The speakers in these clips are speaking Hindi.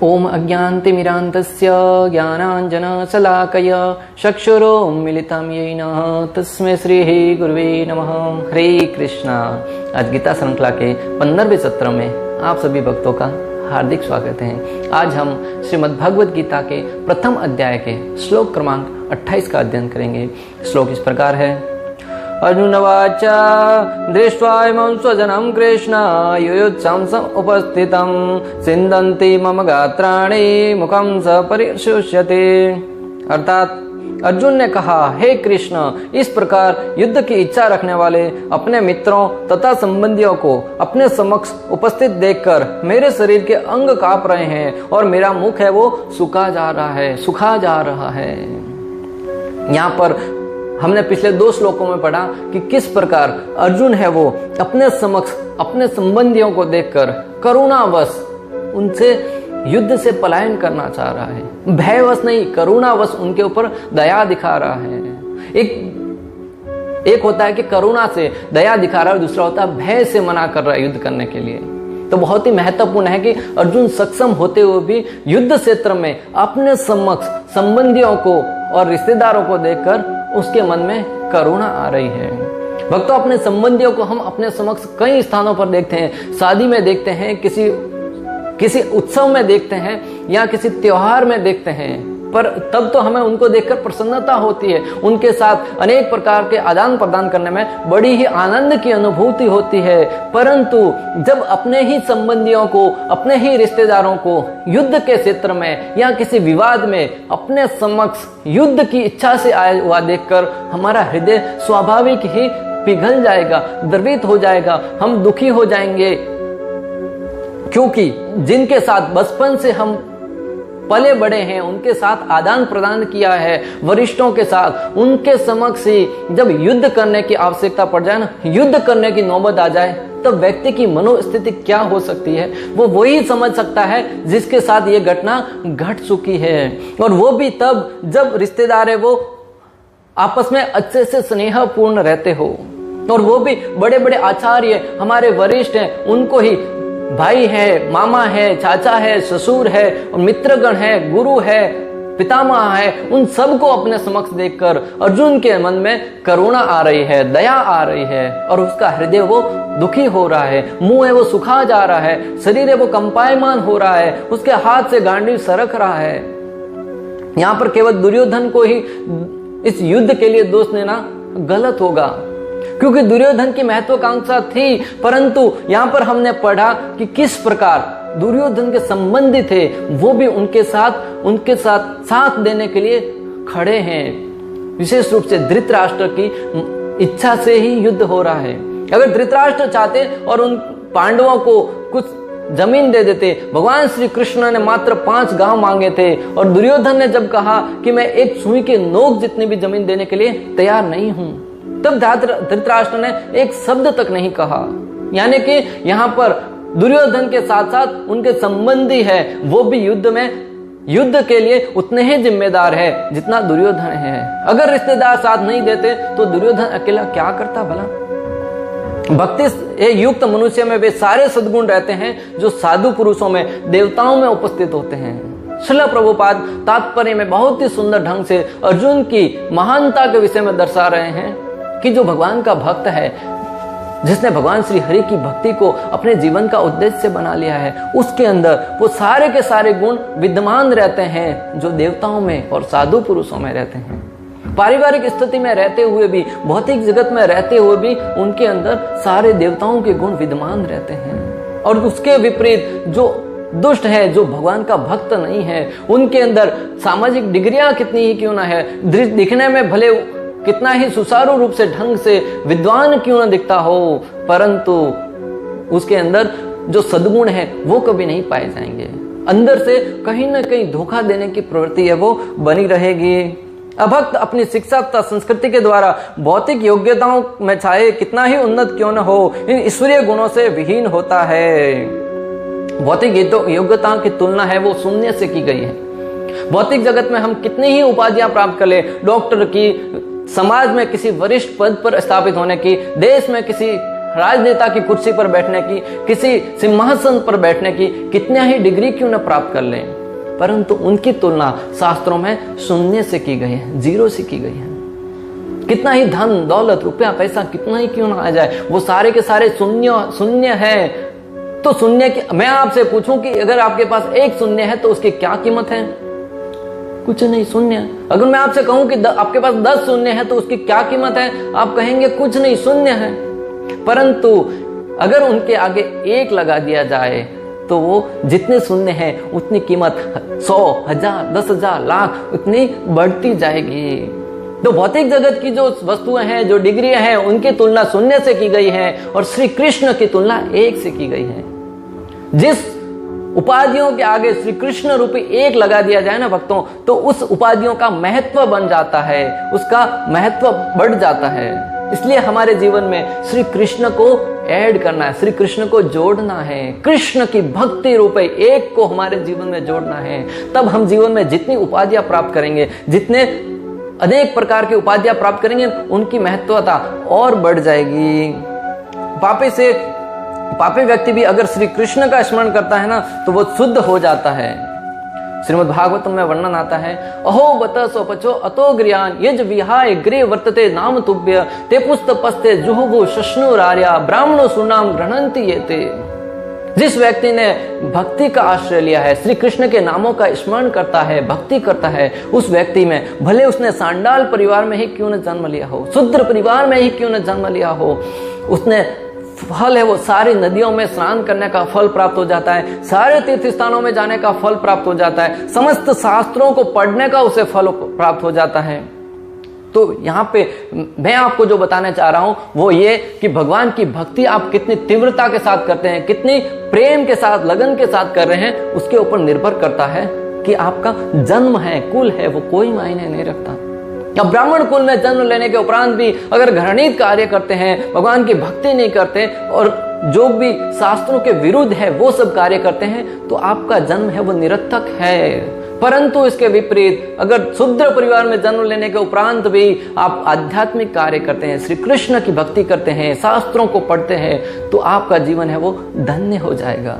ओम अज्ञानतिमिरान्तस्य ज्ञानाञ्जनशलाकय चक्षुरुन्मीलितं येन तस्मै श्री गुरुवे नमः। हरे कृष्णा। आज गीता श्रृंखला के 15वें सत्र में आप सभी भक्तों का हार्दिक स्वागत है। आज हम श्रीमद् भगवद गीता के प्रथम अध्याय के श्लोक क्रमांक 28 का अध्ययन करेंगे। श्लोक इस प्रकार है। अर्जुनवाच दृष्ट्वा इमं स्वजनं कृष्ण युयुत्सं उपस्थितं सिन्दन्ति मम गात्राणि मुखं स परिशुष्यते। अर्थात अर्जुन ने कहा, हे कृष्ण, इस प्रकार युद्ध की इच्छा रखने वाले अपने मित्रों तथा संबंधियों को अपने समक्ष उपस्थित देखकर मेरे शरीर के अंग कांप रहे हैं और मेरा मुख है वो सुखा जा रहा है। यहाँ पर हमने पिछले 2 श्लोकों में पढ़ा कि किस प्रकार अर्जुन है वो अपने समक्ष अपने संबंधियों को देखकर करुणावश उनसे युद्ध से पलायन करना चाह रहा है। भयवश नहीं, करुणावश उनके ऊपर दया दिखा रहा है। एक होता है कि करुणा से दया दिखा रहा है, दूसरा होता है भय से मना कर रहा है युद्ध करने के लिए। तो बहुत ही महत्वपूर्ण है कि अर्जुन सक्षम होते हुए भी युद्ध क्षेत्र में अपने समक्ष संबंधियों को और रिश्तेदारों को देखकर उसके मन में करुणा आ रही है। भक्तों, अपने संबंधियों को हम अपने समक्ष कई स्थानों पर देखते हैं। शादी में देखते हैं, किसी उत्सव में देखते हैं या किसी त्योहार में देखते हैं, पर तब तो हमें उनको देखकर प्रसन्नता होती है। उनके साथ अनेक प्रकार के आदान प्रदान करने में बड़ी ही आनंद की अनुभूति होती है। परंतु जब अपने ही संबंधियों को, अपने ही रिश्तेदारों को युद्ध के क्षेत्र में या किसी विवाद में अपने समक्ष युद्ध की इच्छा से आया हुआ देखकर हमारा हृदय स्वाभाविक ही पिघल जाएगा, द्रवित हो जाएगा, हम दुखी हो जाएंगे। क्योंकि जिनके साथ बचपन से हम पले बड़े हैं, उनके साथ आदान प्रदान किया है, वरिष्ठों के साथ, उनके समक्ष ही जब युद्ध करने की आवश्यकता पड़ जाए ना, युद्ध करने की नौबत आ जाए, तब व्यक्ति की मनोस्थिति क्या हो सकती है वो वही समझ सकता है जिसके साथ ये घटना घट चुकी है। और वो भी तब जब रिश्तेदार है वो आपस में अच्छे से स्नेहपूर्ण रहते हो, और वो भी बड़े बड़े आचार्य हमारे वरिष्ठ हैं, उनको ही भाई है, मामा है, चाचा है, ससुर है, और मित्रगण है, गुरु है, पितामह है, उन सबको अपने समक्ष देखकर अर्जुन के मन में करुणा आ रही है, दया आ रही है, और उसका हृदय वो दुखी हो रहा है, मुंह है वो सुखा जा रहा है, शरीर है वो कंपायमान हो रहा है, उसके हाथ से गांडीव सरक रहा है। यहाँ पर केवल दुर्योधन को ही इस युद्ध के लिए दोष देना गलत होगा, क्योंकि दुर्योधन की महत्वाकांक्षा थी। परंतु यहाँ पर हमने पढ़ा कि किस प्रकार दुर्योधन के संबंधी थे, वो भी उनके साथ साथ देने के लिए खड़े हैं। विशेष रूप से धृतराष्ट्र की इच्छा से ही युद्ध हो रहा है। अगर धृतराष्ट्र चाहते और उन पांडवों को कुछ जमीन दे देते, भगवान श्री कृष्ण ने मात्र 5 गांव मांगे थे, और दुर्योधन ने जब कहा कि मैं एक सुई के नोक जितनी भी जमीन देने के लिए तैयार नहीं हूं, तब धृतराष्ट्र ने एक शब्द तक नहीं कहा। यानी कि यहाँ पर दुर्योधन के साथ साथ उनके संबंधी है, वो भी युद्ध के लिए उतने ही जिम्मेदार है जितना दुर्योधन है। अगर रिश्तेदार साथ नहीं देते तो दुर्योधन अकेला क्या करता भला। भक्ति युक्त मनुष्य में वे सारे सद्गुण रहते हैं जो साधु पुरुषों में, देवताओं में उपस्थित होते हैं। श्रील प्रभुपाद तात्पर्य में बहुत ही सुंदर ढंग से अर्जुन की महानता के विषय में दर्शा रहे हैं कि जो भगवान का भक्त है, जिसने भगवान श्री हरि की भक्ति को अपने जीवन का उद्देश्य बना लिया है, उसके अंदर वो सारे के सारे गुण विद्यमान रहते हैं जो देवताओं में और साधु पुरुषों में रहते हैं। पारिवारिक स्थिति में रहते हुए भी, भौतिक जगत में रहते हुए भी उनके अंदर सारे देवताओं के गुण विद्यमान रहते हैं। और उसके विपरीत जो दुष्ट है, जो भगवान का भक्त नहीं है, उनके अंदर सामाजिक डिग्रियां कितनी ही क्यों ना है, दिखने में भले कितना ही सुचारू रूप से ढंग से विद्वान क्यों न दिखता हो, परंतु उसके अंदर जो सद्गुण है वो कभी नहीं पाए जाएंगे। अंदर से कहीं ना कहीं धोखा देने की प्रवृत्ति है वो बनी रहेगी। अभक्त अपनी शिक्षा तथा संस्कृति के द्वारा भौतिक योग्यताओं में चाहे कितना ही उन्नत क्यों न हो, इन ईश्वरीय गुणों से विहीन होता है। भौतिक योग्यताओं की तुलना है वो शून्य से की गई है। भौतिक जगत में हम कितनी ही उपाधियां प्राप्त कर ले, डॉक्टर की, समाज में किसी वरिष्ठ पद पर स्थापित होने की, देश में किसी राजनेता की कुर्सी पर बैठने की, किसी सिंहासन पर बैठने की कितना ही डिग्री क्यों न प्राप्त कर लें, परंतु उनकी तुलना शास्त्रों में शून्य से की गई है, जीरो से की गई है। कितना ही धन दौलत रुपया पैसा कितना ही क्यों ना आ जाए, वो सारे के सारे शून्य है। तो शून्य की मैं आपसे पूछूं कि अगर आपके पास एक शून्य है तो उसकी क्या कीमत है? कुछ नहीं, शून्य। अगर मैं आपसे कहूं कि आपके पास 10 शून्य है तो उसकी क्या कीमत है? आप कहेंगे कुछ नहीं, शून्य है। परंतु अगर उनके आगे 1 लगा दिया जाए तो वो जितने शून्य हैं उतनी कीमत 100, 1000, 10,000, लाख उतनी बढ़ती जाएगी। तो भौतिक जगत की जो वस्तुएं हैं, जो डिग्रियां हैं, उनकी तुलना शून्य से की गई है और श्री कृष्ण की तुलना 1 से की गई है। जिस उपाधियों के आगे श्री कृष्ण रूपी 1 लगा दिया जाए ना भक्तों, तो उस उपाधियों का महत्व बन जाता है, उसका महत्व बढ़ जाता है। इसलिए हमारे जीवन में श्री कृष्ण को ऐड करना है, श्री कृष्ण को जोड़ना है, कृष्ण की भक्ति रूपे 1 को हमारे जीवन में जोड़ना है। तब हम जीवन में जितनी उपाधियां प्राप्त करेंगे, जितने अनेक प्रकार की उपाधियां प्राप्त करेंगे, उनकी महत्वता और बढ़ जाएगी। पापी व्यक्ति भी अगर श्री कृष्ण का स्मरण करता है ना तो वो शुद्ध हो जाता है। श्रीमद् भागवतम में वर्णन आता है, अहो बत स्वपचो अतो गृहान यज विहाय गृह वर्तते नाम तुभ्य ते पुस्तपस्ते जुहुवु शश्नुरार्या ब्राह्मणो सुनाम गृह्णन्ति येते। जिस व्यक्ति ने भक्ति का आश्रय लिया है, श्री कृष्ण के नामों का स्मरण करता है, भक्ति करता है, उस व्यक्ति में भले उसने सांडाल परिवार में ही क्यों न जन्म लिया हो, शूद्र परिवार में ही क्यों न जन्म लिया हो, उसने फल है वो सारी नदियों में स्नान करने का फल प्राप्त हो जाता है, सारे तीर्थ स्थानों में जाने का फल प्राप्त हो जाता है, समस्त शास्त्रों को पढ़ने का उसे फल प्राप्त हो जाता है। तो यहाँ पे मैं आपको जो बताना चाह रहा हूं वो ये कि भगवान की भक्ति आप कितनी तीव्रता के साथ करते हैं, कितनी प्रेम के साथ, लगन के साथ कर रहे हैं, उसके ऊपर निर्भर करता है कि आपका जन्म है, कुल है, वो कोई मायने नहीं रखता। अब ब्राह्मण कुल में जन्म लेने के उपरांत भी अगर घृणित कार्य करते हैं, भगवान की भक्ति नहीं करते और जो भी शास्त्रों के विरुद्ध है वो सब कार्य करते हैं, तो आपका जन्म है वो निरर्थक है। परंतु इसके विपरीत अगर शूद्र परिवार में जन्म लेने के उपरांत भी आप आध्यात्मिक कार्य करते हैं, श्री कृष्ण की भक्ति करते हैं, शास्त्रों को पढ़ते हैं, तो आपका जीवन है वो धन्य हो जाएगा।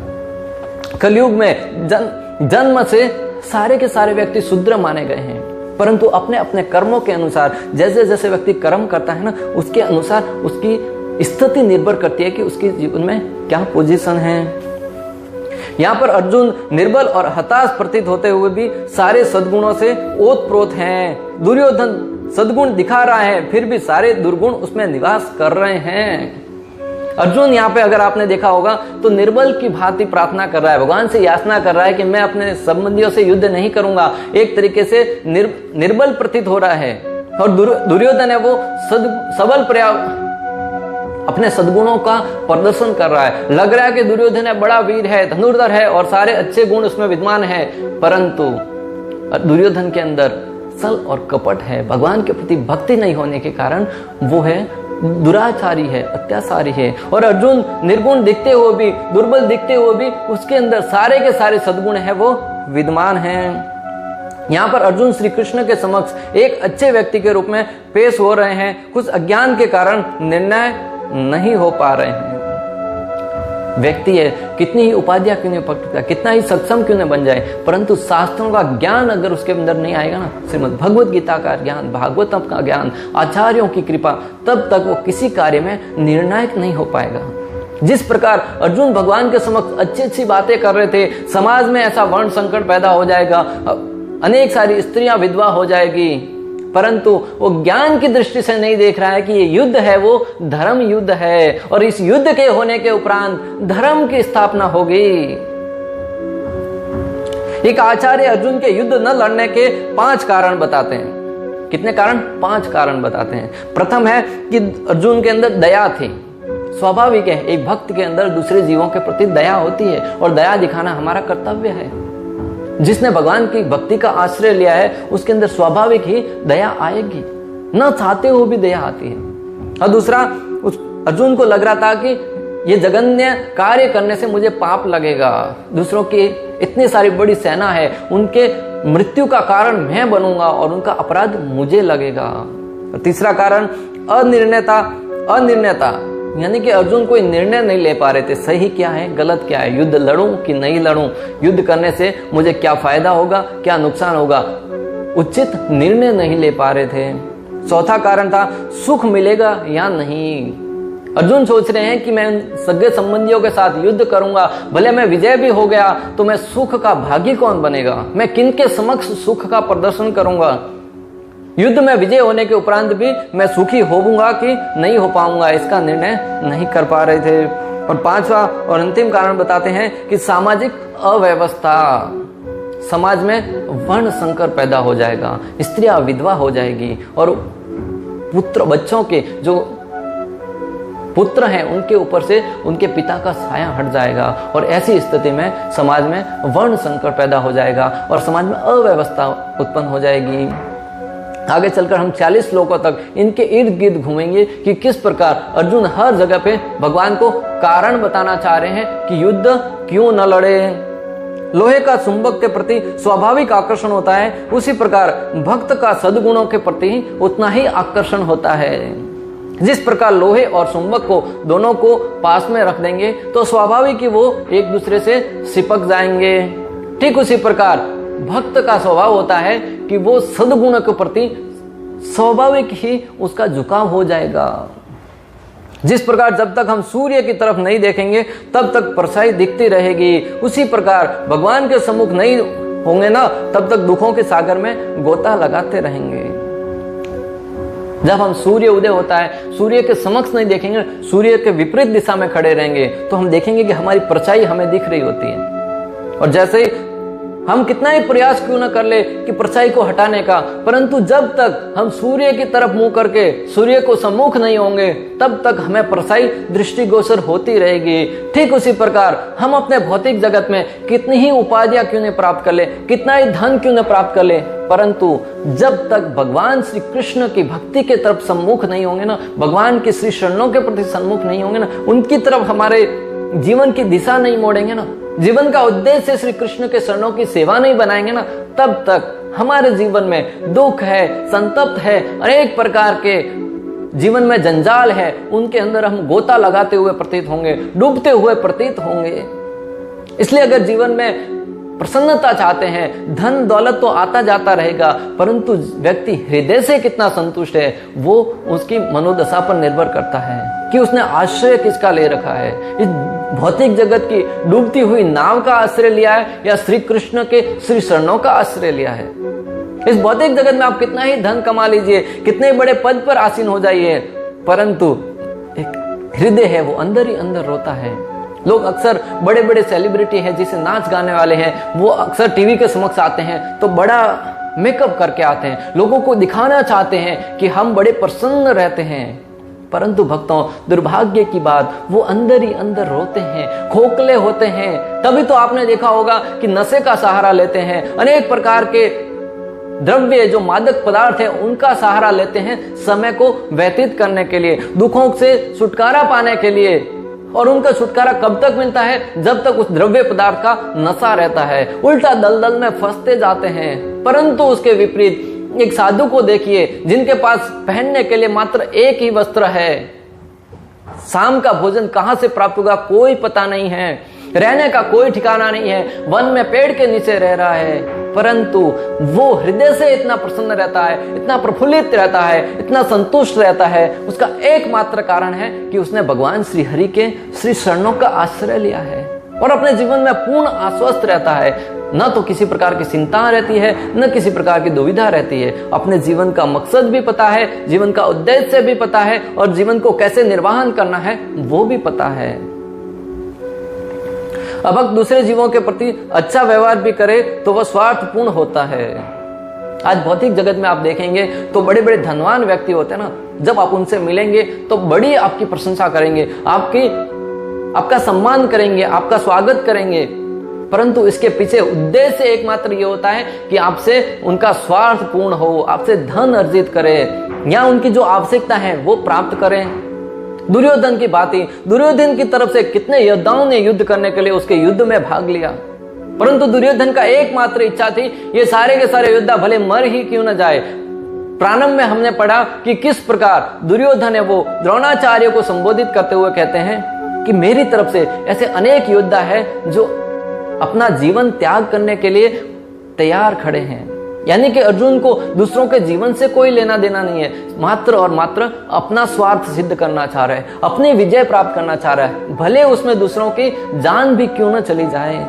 कलयुग में जन्म से सारे के सारे व्यक्ति शूद्र माने गए हैं, परंतु अपने अपने कर्मों के अनुसार जैसे जैसे व्यक्ति कर्म करता है ना, उसके अनुसार उसकी स्थिति निर्भर करती है कि उसके जीवन में क्या पोजीशन है। यहाँ पर अर्जुन निर्बल और हताश प्रतीत होते हुए भी सारे सद्गुणों से ओतप्रोत हैं। दुर्योधन सद्गुण दिखा रहा है, फिर भी सारे दुर्गुण उसमें निवास कर रहे हैं। अर्जुन यहाँ पे अगर आपने देखा होगा तो निर्बल की भांति प्रार्थना कर रहा है, भगवान से याचना कर रहा है कि मैं अपने संबंधियों से युद्ध नहीं करूंगा। एक तरीके से निर्बल प्रतीत हो रहा है। और दुर्योधन है वो सबल अपने सद्गुणों का प्रदर्शन कर रहा है। लग रहा है कि दुर्योधन है बड़ा वीर है, धनुर्धर है और सारे अच्छे गुण उसमें विद्यमान है, परंतु दुर्योधन के अंदर छल और कपट है। भगवान के प्रति भक्ति नहीं होने के कारण वो है दुराचारी है, अत्याचारी है। और अर्जुन निर्गुण दिखते हुए भी, दुर्बल दिखते हुए भी उसके अंदर सारे के सारे सद्गुण है वो विद्यमान हैं। यहाँ पर अर्जुन श्री कृष्ण के समक्ष एक अच्छे व्यक्ति के रूप में पेश हो रहे हैं। कुछ अज्ञान के कारण निर्णय नहीं हो पा रहे हैं। व्यक्ति है कितनी ही उपाधियां क्यों नहीं पकड़ता, कितना ही सक्षम क्यों नहीं बन जाए, परंतु शास्त्रों का ज्ञान अगर उसके अंदर नहीं आएगा ना, श्रीमद् भगवद गीता का ज्ञान, भागवतम का ज्ञान, आचार्यों की कृपा, तब तक वो किसी कार्य में निर्णायक नहीं हो पाएगा। जिस प्रकार अर्जुन भगवान के समक्ष अच्छी अच्छी बातें कर रहे थे, समाज में ऐसा वर्ण संकट पैदा हो जाएगा, अनेक सारी स्त्रियां विधवा हो जाएगी, परंतु वो ज्ञान की दृष्टि से नहीं देख रहा है कि ये युद्ध है वो धर्म युद्ध है और इस युद्ध के होने के उपरांत धर्म की स्थापना होगी। एक आचार्य अर्जुन के युद्ध न लड़ने के 5 कारण बताते हैं। कितने कारण? 5 कारण बताते हैं। प्रथम है कि अर्जुन के अंदर दया थी। स्वाभाविक है, एक भक्त के अंदर दूसरे जीवों के प्रति दया होती है और दया दिखाना हमारा कर्तव्य है। जिसने भगवान की भक्ति का आश्रय लिया है उसके अंदर स्वाभाविक ही दया आएगी, न चाहते हुए भी दया आती है। और दूसरा, उस अर्जुन को लग रहा था कि ये जघन्य कार्य करने से मुझे पाप लगेगा, दूसरों की इतनी सारी बड़ी सेना है, उनके मृत्यु का कारण मैं बनूंगा और उनका अपराध मुझे लगेगा। और तीसरा कारण अनिर्णयता यानी कि अर्जुन कोई निर्णय नहीं ले पा रहे थे, सही क्या है गलत क्या है, युद्ध लड़ूं कि नहीं लड़ूं, युद्ध करने से मुझे क्या फायदा होगा क्या नुकसान होगा, उचित निर्णय नहीं ले पा रहे थे। चौथा कारण था सुख मिलेगा या नहीं। अर्जुन सोच रहे हैं कि मैं सगे संबंधियों के साथ युद्ध करूंगा, भले मैं विजय भी हो गया तो मैं सुख का भागी कौन बनेगा, मैं किनके समक्ष सुख का प्रदर्शन करूंगा, युद्ध में विजय होने के उपरांत भी मैं सुखी होऊंगा कि नहीं हो पाऊंगा, इसका निर्णय नहीं कर पा रहे थे। और पांचवा और अंतिम कारण बताते हैं कि सामाजिक अव्यवस्था, समाज में वर्ण संकर पैदा हो जाएगा, स्त्रियां विधवा हो जाएगी और बच्चों के जो पुत्र हैं उनके ऊपर से उनके पिता का साया हट जाएगा और ऐसी स्थिति में समाज में वर्ण संकर पैदा हो जाएगा और समाज में अव्यवस्था उत्पन्न हो जाएगी। आगे चलकर हम 40 श्लोकों तक इनके इर्द गिर्द घूमेंगे कि किस प्रकार अर्जुन हर जगह पे भगवान को कारण बताना चाह रहे हैं कि युद्ध क्यों न लड़े। लोहे का चुंबक के प्रति स्वाभाविक आकर्षण होता है, उसी प्रकार भक्त का सद्गुणों के प्रति उतना ही आकर्षण होता है। जिस प्रकार लोहे और चुंबक को दोनों को पास में रख देंगे तो स्वाभाविक ही वो एक दूसरे से चिपक जाएंगे, ठीक उसी प्रकार भक्त का स्वभाव होता है कि वो सद्गुण के प्रति स्वाभाविक ही उसका झुकाव हो जाएगा। जिस प्रकार जब तक हम सूर्य की तरफ नहीं देखेंगे तब तक परछाई दिखती रहेगी, उसी प्रकार भगवान के सम्मुख नहीं होंगे ना तब तक दुखों के सागर में गोता लगाते रहेंगे। जब हम सूर्य उदय होता है सूर्य के समक्ष नहीं देखेंगे, सूर्य के विपरीत दिशा में खड़े रहेंगे तो हम देखेंगे कि हमारी परछाई हमें दिख रही होती है। और जैसे ही हम कितना ही प्रयास क्यों न कर ले कि परछाई को हटाने का, परंतु जब तक हम सूर्य की तरफ मुंह करके सूर्य को सम्मुख नहीं होंगे तब तक हमें परछाई दृष्टिगोचर होती रहेगी। ठीक उसी प्रकार हम अपने भौतिक जगत में कितनी ही उपाधियां क्यों न प्राप्त कर ले, कितना ही धन क्यों न प्राप्त कर ले, परंतु जब तक भगवान श्री कृष्ण की भक्ति के तरफ सम्मुख नहीं होंगे ना, भगवान के श्री शरणों के प्रति सम्मुख नहीं होंगे ना, उनकी तरफ हमारे जीवन की दिशा नहीं मोड़ेंगे ना, जीवन का उद्देश्य श्री कृष्ण के शरणों की सेवा नहीं बनाएंगे ना, तब तक हमारे जीवन में दुख है, संतप्त है, अनेक प्रकार के जीवन में जंजाल है, उनके अंदर हम गोता लगाते हुए प्रतीत होंगे, डूबते हुए प्रतीत होंगे। इसलिए अगर जीवन में प्रसन्नता चाहते हैं, धन दौलत तो आता जाता रहेगा, परंतु व्यक्ति हृदय से कितना संतुष्ट है वो उसकी मनोदशा पर निर्भर करता है कि उसने आश्रय किसका ले रखा है। इस भौतिक जगत की डूबती हुई नाव का आश्रय लिया है या श्री कृष्ण के श्री शरणों का आश्रय लिया है। इस भौतिक जगत में आप कितना ही धन कमा लीजिए, कितने बड़े पद पर आसीन हो जाइए, परंतु एक हृदय है वो अंदर ही अंदर रोता है। लोग अक्सर बड़े बड़े सेलिब्रिटी हैं जिसे नाच गाने वाले हैं, वो अक्सर टीवी के समक्ष आते हैं तो बड़ा मेकअप करके आते हैं, लोगों को दिखाना चाहते हैं कि हम बड़े प्रसन्न रहते हैं, परंतु भक्तों दुर्भाग्य की बात वो अंदर ही अंदर रोते हैं, खोखले होते हैं। तभी तो आपने देखा होगा कि नशे का सहारा लेते हैं, अनेक प्रकार के द्रव्य जो मादक पदार्थ है उनका सहारा लेते हैं समय को व्यतीत करने के लिए, दुखों से छुटकारा पाने के लिए। और उनका छुटकारा कब तक मिलता है? जब तक उस द्रव्य पदार्थ का नशा रहता है, उल्टा दलदल में फंसते जाते हैं। परंतु उसके विपरीत एक साधु को देखिए जिनके पास पहनने के लिए मात्र एक ही वस्त्र है, शाम का भोजन कहां से प्राप्त होगा कोई पता नहीं है, रहने का कोई ठिकाना नहीं है, वन में पेड़ के नीचे रह रहा है, परंतु वो हृदय से इतना प्रसन्न रहता है, इतना प्रफुल्लित रहता है, इतना संतुष्ट रहता है। उसका एकमात्र कारण है कि उसने भगवान श्री हरि के श्री शरणों का आश्रय लिया है और अपने जीवन में पूर्ण आश्वस्त रहता है। न तो किसी प्रकार की चिंता रहती है, न किसी प्रकार की दुविधा रहती है। अपने जीवन का मकसद भी पता है, जीवन का उद्देश्य भी पता है और जीवन को कैसे निर्वाहन करना है वो भी पता है। अब दूसरे जीवों के प्रति अच्छा व्यवहार भी करे तो वह स्वार्थपूर्ण होता है। आज भौतिक जगत में आप देखेंगे तो बड़े बड़े धनवान व्यक्ति होते हैं ना, जब आप उनसे मिलेंगे तो बड़ी आपकी प्रशंसा करेंगे, आपका सम्मान करेंगे, आपका स्वागत करेंगे, परंतु इसके पीछे उद्देश्य एकमात्र ये होता है कि आपसे उनका स्वार्थ पूर्ण हो, आपसे धन अर्जित करे या उनकी जो आवश्यकता है वो प्राप्त करें। दुर्योधन की बात ही, दुर्योधन की तरफ से कितने योद्धाओं ने युद्ध करने के लिए उसके युद्ध में भाग लिया, परंतु दुर्योधन का एकमात्र इच्छा थी ये सारे के सारे योद्धा भले मर ही क्यों न जाए, प्रारंभ में हमने पढ़ा कि किस प्रकार दुर्योधन है वो द्रोणाचार्य को संबोधित करते हुए कहते हैं कि मेरी तरफ से ऐसे अनेक योद्धा है जो अपना जीवन त्याग करने के लिए तैयार खड़े हैं। यानी कि अर्जुन को दूसरों के जीवन से कोई लेना देना नहीं है, मात्र और मात्र अपना स्वार्थ सिद्ध करना चाह रहा है, अपनी विजय प्राप्त करना चाह रहा है, भले उसमें दूसरों की जान भी क्यों न चली जाए।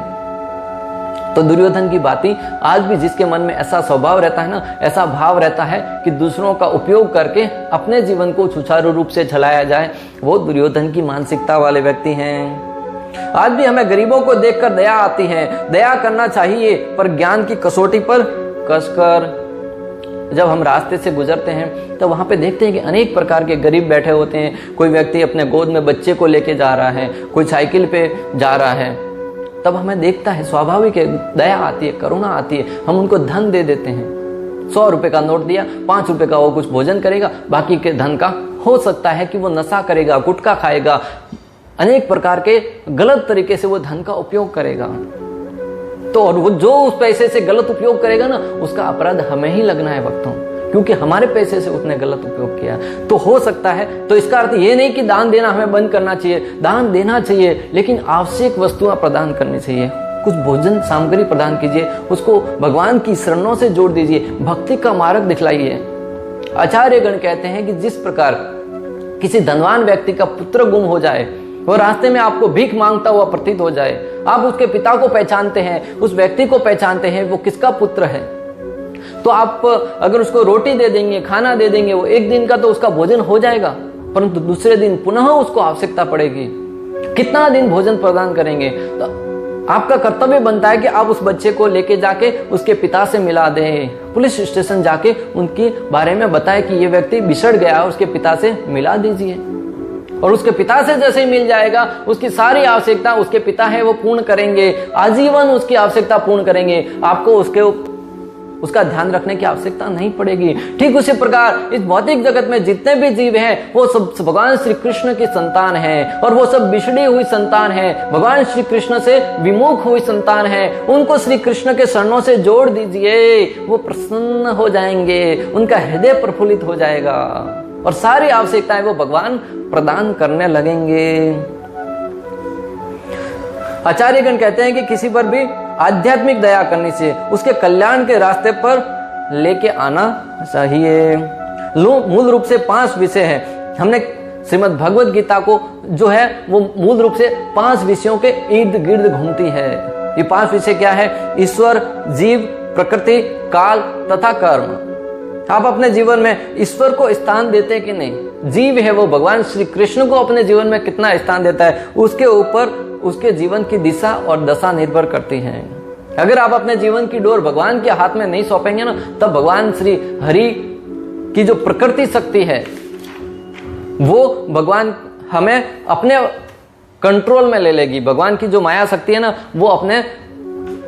तो दुर्योधन की बातें आज भी जिसके मन में ऐसा स्वभाव रहता है ना, ऐसा भाव रहता है कि दूसरों का उपयोग करके अपने जीवन को सुचारू रूप से चलाया जाए, वो दुर्योधन की मानसिकता वाले व्यक्ति हैं। आज भी हमें गरीबों को देखकर दया आती है, दया करना चाहिए, पर ज्ञान की कसौटी पर कसकर। जब हम रास्ते से गुजरते हैं तो वहां पे देखते हैं कि अनेक प्रकार के गरीब बैठे होते हैं। कोई व्यक्ति अपने गोद में बच्चे को लेके जा रहा है, कोई साइकिल पे जा रहा है, तब हमें देखता है स्वाभाविक है, दया आती है, करुणा आती है, हम उनको धन दे देते हैं। 100 रुपए का नोट दिया, 5 रुपए का वो कुछ भोजन करेगा, बाकी के धन का हो सकता है कि वो नशा करेगा, गुटखा खाएगा, अनेक प्रकार के गलत तरीके से वो धन का उपयोग करेगा। तो और वो जो उस पैसे से गलत उपयोग करेगा ना, उसका अपराध हमें ही लगना है वक्तों, क्योंकि हमारे पैसे से उसने गलत उपयोग किया। तो हो सकता है, तो इसका अर्थ ये नहीं कि दान देना हमें बंद करना चाहिए, दान देना चाहिए, लेकिन आवश्यक वस्तुएं प्रदान करनी चाहिए। कुछ भोजन सामग्री प्रदान कीजिए, उसको भगवान की शरणों से जोड़ दीजिए, भक्ति का मार्ग दिखलाइए। आचार्यगण कहते हैं कि जिस प्रकार किसी धनवान व्यक्ति का पुत्र गुम हो जाए, वो रास्ते में आपको भीख मांगता हुआ प्रतीत हो जाए, आप उसके पिता को पहचानते हैं, उस व्यक्ति को पहचानते हैं, वो किसका पुत्र है, तो आप अगर उसको रोटी दे देंगे, खाना दे देंगे, वो एक दिन का तो उसका भोजन हो जाएगा, परंतु दूसरे दिन पुनः उसको आवश्यकता पड़ेगी। कितना दिन भोजन प्रदान करेंगे? तो आपका कर्तव्य बनता है कि आप उस बच्चे को लेके जाके उसके पिता से मिला दें, पुलिस स्टेशन जाके उनके बारे में बताएं कि ये व्यक्ति बिछड़ गया, उसके पिता से मिला दीजिए। और उसके पिता से जैसे ही मिल जाएगा, उसकी सारी आवश्यकता उसके पिता है वो पूर्ण करेंगे, आजीवन उसकी आवश्यकता पूर्ण करेंगे, आपको उसका ध्यान रखने की आवश्यकता नहीं पड़ेगी। ठीक उसी प्रकार इस भौतिक जगत में जितने भी जीव हैं, वो सब भगवान श्री कृष्ण की संतान हैं, और वो सब बिछड़ी हुई संतान हैं, भगवान श्री कृष्ण से विमुख हुई संतान हैं। उनको श्री कृष्ण के शरणों से जोड़ दीजिए, वो प्रसन्न हो जाएंगे, उनका हृदय प्रफुल्लित हो जाएगा, और सारी आवश्यकताएं वो भगवान प्रदान करने लगेंगे। आचार्यगण कहते हैं कि किसी पर भी आध्यात्मिक दया करने से उसके कल्याण के रास्ते पर लेके आना चाहिए। मूल रूप से 5 विषय हैं। हमने श्रीमद् भगवद गीता को जो है वो मूल रूप से 5 विषयों के इर्द गिर्द घूमती है। ये 5 विषय क्या है? ईश्वर, जीव, प्रकृति, काल तथा कर्म। आप अपने जीवन में ईश्वर को स्थान देते हैं कि नहीं? जीव है वो भगवान श्री कृष्ण को अपने जीवन में कितना स्थान देता है, उसके ऊपर उसके जीवन की दिशा और दशा निर्भर करती है। अगर आप अपने जीवन की डोर भगवान के हाथ में नहीं सौंपेंगे ना, तब भगवान श्री हरि की जो प्रकृति शक्ति है वो भगवान हमें अपने कंट्रोल में ले लेगी। भगवान की जो माया शक्ति है ना, वो अपने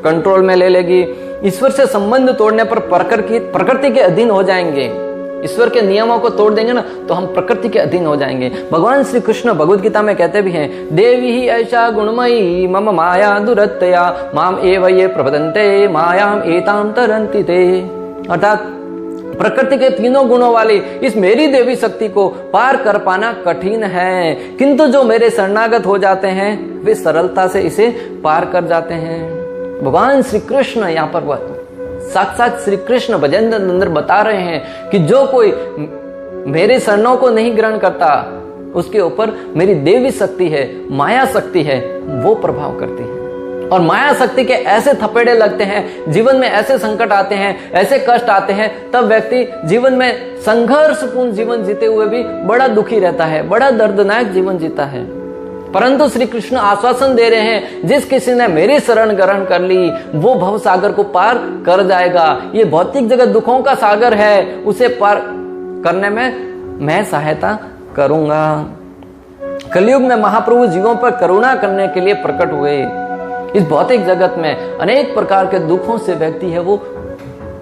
कंट्रोल में ले लेगी। ईश्वर से संबंध तोड़ने पर प्रकृति के अधीन हो जाएंगे। ईश्वर के नियमों को तोड़ देंगे ना, तो हम प्रकृति के अधीन हो जाएंगे। भगवान श्री कृष्ण भगवद गीता में कहते भी हैं, देवी ही ऐसा गुणमयी मम माया दुरत्यया माम एव ये प्रपदन्ते मायाम एताम तरन्ति ते। अर्थात प्रकृति के तीनों गुणों वाली इस मेरी देवी शक्ति को पार कर पाना कठिन है, किंतु जो मेरे शरणागत हो जाते हैं वे सरलता से इसे पार कर जाते हैं। भगवान श्री कृष्ण यहाँ पर साक्षात श्री कृष्ण भजन अंदर बता रहे हैं कि जो कोई मेरे शरणों को नहीं ग्रहण करता, उसके ऊपर मेरी देवी शक्ति है, माया शक्ति है, वो प्रभाव करती है। और माया शक्ति के ऐसे थपेड़े लगते हैं, जीवन में ऐसे संकट आते हैं, ऐसे कष्ट आते हैं, तब व्यक्ति जीवन में संघर्षपूर्ण जीवन जीते हुए भी बड़ा दुखी रहता है, बड़ा दर्दनाक जीवन जीता है। परंतु श्री कृष्ण आश्वासन दे रहे हैं, जिस किसी ने मेरी शरण ग्रहण कर ली वो भव सागर को पार कर जाएगा। ये भौतिक जगत दुखों का सागर है, उसे पार करने में मैं सहायता करूंगा। कलयुग में महाप्रभु जीवों पर करुणा करने के लिए प्रकट हुए। इस भौतिक जगत में अनेक प्रकार के दुखों से व्यक्ति है वो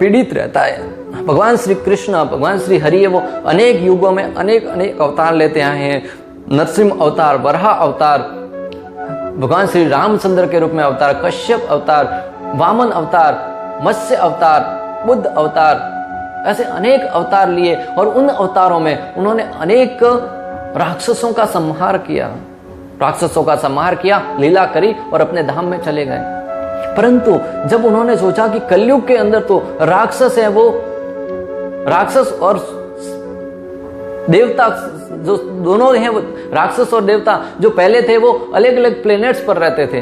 पीड़ित रहता है। भगवान श्री कृष्ण, भगवान श्री हरि है वो अनेक युगों में अनेक अवतार लेते आए हैं। नरसिंह अवतार, वराह अवतार, भगवान श्री रामचंद्र के रूप में अवतार, कश्यप अवतार, वामन अवतार, मत्स्य अवतार, बुद्ध अवतार, ऐसे अनेक अवतार लिए और उन अवतारों में उन्होंने अनेक राक्षसों का संहार किया, लीला करी और अपने धाम में चले गए। परंतु जब उन्होंने सोचा कि कलयुग के अंदर तो राक्षस है, वो राक्षस और देवता जो दोनों हैं, वो राक्षस और देवता जो पहले थे वो अलग अलग प्लेनेट्स पर रहते थे,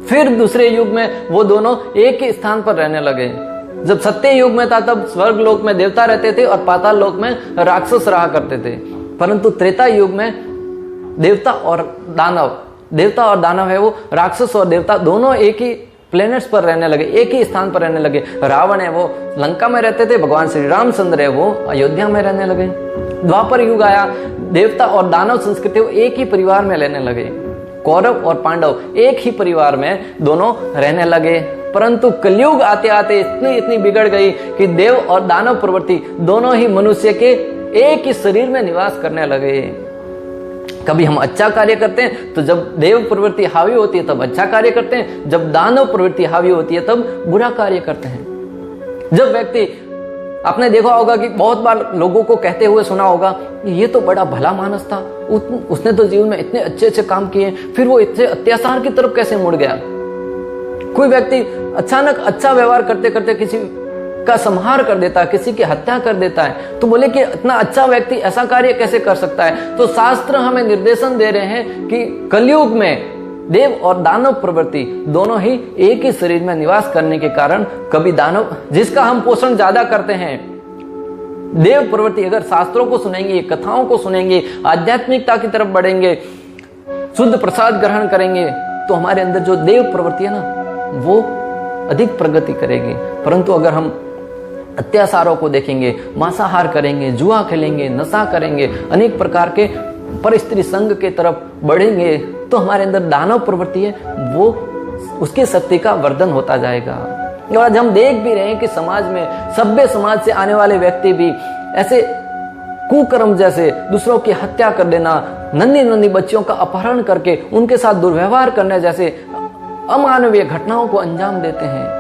फिर दूसरे युग में वो दोनों एक ही स्थान पर रहने लगे। जब सत्य युग में था तब स्वर्ग लोक में देवता रहते थे और पाताल लोक में राक्षस रहा करते थे। परंतु त्रेता युग में देवता और दानव है, वो राक्षस और देवता दोनों एक ही प्लेनेट्स पर रहने लगे, एक ही स्थान पर रहने लगे। रावण है वो लंका में रहते थे, भगवान श्री रामचंद्र है वो अयोध्या में रहने लगे। द्वापर युग आया, देवता और दानव संस्कृति वो एक ही परिवार में रहने लगे। कौरव और पांडव एक ही परिवार में दोनों रहने लगे। परंतु कलयुग आते आते इतनी बिगड़ गई कि देव और दानव प्रवृत्ति दोनों ही मनुष्य के एक ही शरीर में निवास करने लगे। कभी हम अच्छा कार्य करते हैं तो जब देव प्रवृत्ति हावी होती है तब अच्छा कार्य करते हैं, जब दानव प्रवृत्ति हावी होती है तब बुरा कार्य करते हैं। जब व्यक्ति, आपने देखा होगा कि बहुत बार लोगों को कहते हुए सुना होगा ये तो बड़ा भला मानस था, उसने तो जीवन में इतने अच्छे अच्छे काम किए, फिर वो इतने अत्याचार की तरफ कैसे मुड़ गया। कोई व्यक्ति अचानक अच्छा व्यवहार करते करते किसी का संहार कर देता है, किसी की हत्या कर देता है, तो बोले कि इतना अच्छा व्यक्ति ऐसा कार्य कैसे कर सकता है। तो शास्त्र हमें निर्देशन दे रहे हैं कि कलयुग में देव और दानव प्रवृत्ति दोनों ही एक ही शरीर में निवास करने के कारण कभी दानव, जिसका हम पोषण ज्यादा करते हैं, देव प्रवृत्ति, अगर शास्त्रों को सुनेंगे, कथाओं को सुनेंगे, आध्यात्मिकता की तरफ बढ़ेंगे, शुद्ध प्रसाद ग्रहण करेंगे, तो हमारे अंदर जो देव प्रवृत्ति है ना वो अधिक प्रगति करेगी। परंतु अगर हम अत्याचारों को देखेंगे, मांसाहार करेंगे, जुआ खेलेंगे, नशा करेंगे, अनेक प्रकार के पर स्त्री संघ के तरफ बढ़ेंगे, तो हमारे अंदर दानव प्रवृत्ति है वो उसकी शक्ति का वर्धन होता जाएगा। और आज हम देख भी रहे हैं कि समाज में, सभ्य समाज से आने वाले व्यक्ति भी ऐसे कुकर्म जैसे दूसरों की हत्या कर देना, नन्ही बच्चियों का अपहरण करके उनके साथ दुर्व्यवहार करने जैसे अमानवीय घटनाओं को अंजाम देते हैं।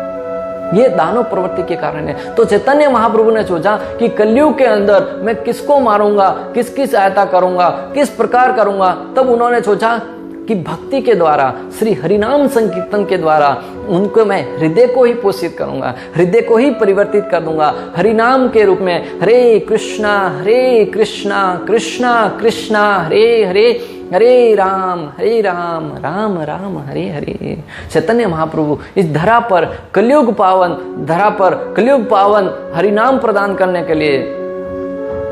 ये दानव प्रवृत्ति के कारण है। तो चैतन्य महाप्रभु ने सोचा कि कलयुग के अंदर मैं किसको मारूंगा, किसकी सहायता करूंगा, किस प्रकार करूंगा। तब उन्होंने सोचा कि भक्ति के द्वारा, श्री हरिनाम संकीर्तन के द्वारा उनको मैं हृदय को ही पोषित करूंगा, हृदय को ही परिवर्तित कर दूंगा। हरिनाम के रूप में हरे कृष्णा कृष्णा कृष्णा हरे हरे, हरे राम राम राम हरे हरे। चैतन्य महाप्रभु इस धरा पर कलयुग पावन हरिनाम प्रदान करने के लिए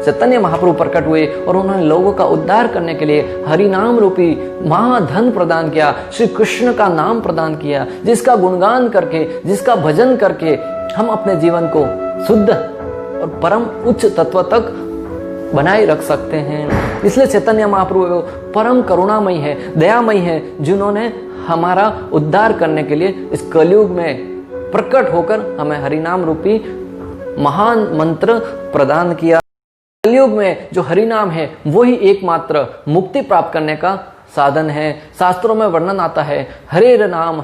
चैतन्य महाप्रभु प्रकट हुए और उन्होंने लोगों का उद्धार करने के लिए हरिनाम रूपी महाधन प्रदान किया, श्री कृष्ण का नाम प्रदान किया, जिसका गुणगान करके, जिसका भजन करके हम अपने जीवन को शुद्ध और परम उच्च तत्व तक बनाए रख सकते हैं। इसलिए चैतन्य महाप्रभु परम करुणामयी है, दयामयी है, जिन्होंने हमारा उद्धार करने के लिए इस कलयुग में प्रकट होकर हमें हरिनाम रूपी महान मंत्र प्रदान किया। कलयुग में जो हरिनाम है वही एकमात्र मुक्ति प्राप्त करने का साधन है। शास्त्रों में वर्णन आता है, हरेर नाम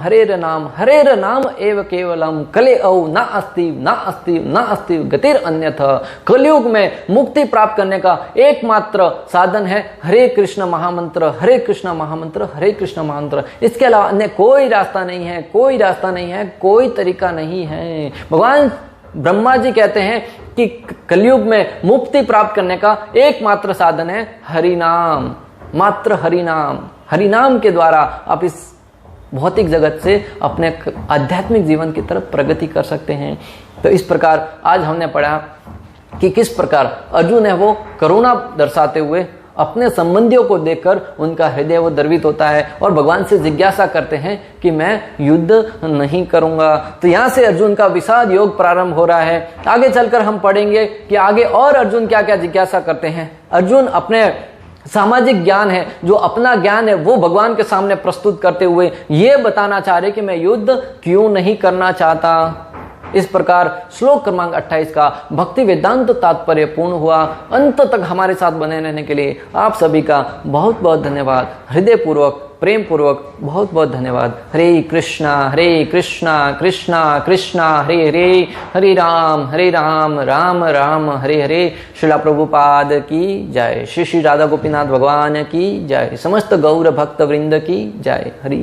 एव केवलम कले औ ना अस्ति गतिर अन्यथा। कलयुग में मुक्ति प्राप्त करने का एकमात्र साधन है हरे कृष्ण महामंत्र, हरे कृष्ण महामंत्र, हरे कृष्ण महामंत्र। इसके अलावा अन्य कोई रास्ता नहीं है, कोई तरीका नहीं है। भगवान ब्रह्मा जी कहते हैं कि कलयुग में मुक्ति प्राप्त करने का एकमात्र साधन है हरिनाम, मात्र हरिनाम के द्वारा आप इस भौतिक जगत से अपने आध्यात्मिक जीवन की तरफ प्रगति कर सकते हैं। तो इस प्रकार आज हमने पढ़ा कि किस प्रकार अर्जुन है वो करुणा दर्शाते हुए अपने संबंधियों को देखकर उनका हृदय वो द्रवित होता है और भगवान से जिज्ञासा करते हैं कि मैं युद्ध नहीं करूंगा। तो यहाँ से अर्जुन का विषाद योग प्रारंभ हो रहा है। आगे चलकर हम पढ़ेंगे कि आगे और अर्जुन क्या क्या जिज्ञासा करते हैं। अर्जुन अपने सामाजिक ज्ञान है, जो अपना ज्ञान है वो भगवान के सामने प्रस्तुत करते हुए ये बताना चाह रहे कि मैं युद्ध क्यों नहीं करना चाहता। इस प्रकार श्लोक क्रमांक 28 का भक्ति वेदांत तात्पर्य पूर्ण हुआ। अंत तक हमारे साथ बने रहने के लिए आप सभी का बहुत बहुत धन्यवाद। हृदय पूर्वक प्रेम पूर्वक बहुत बहुत धन्यवाद। हरे कृष्णा कृष्णा कृष्णा हरे हरे, हरे राम राम राम हरे हरे। श्रीला प्रभुपाद की जय। श्री श्री राधा गोपीनाथ भगवान की जय। समस्त गौर भक्त वृंद की जय। हरि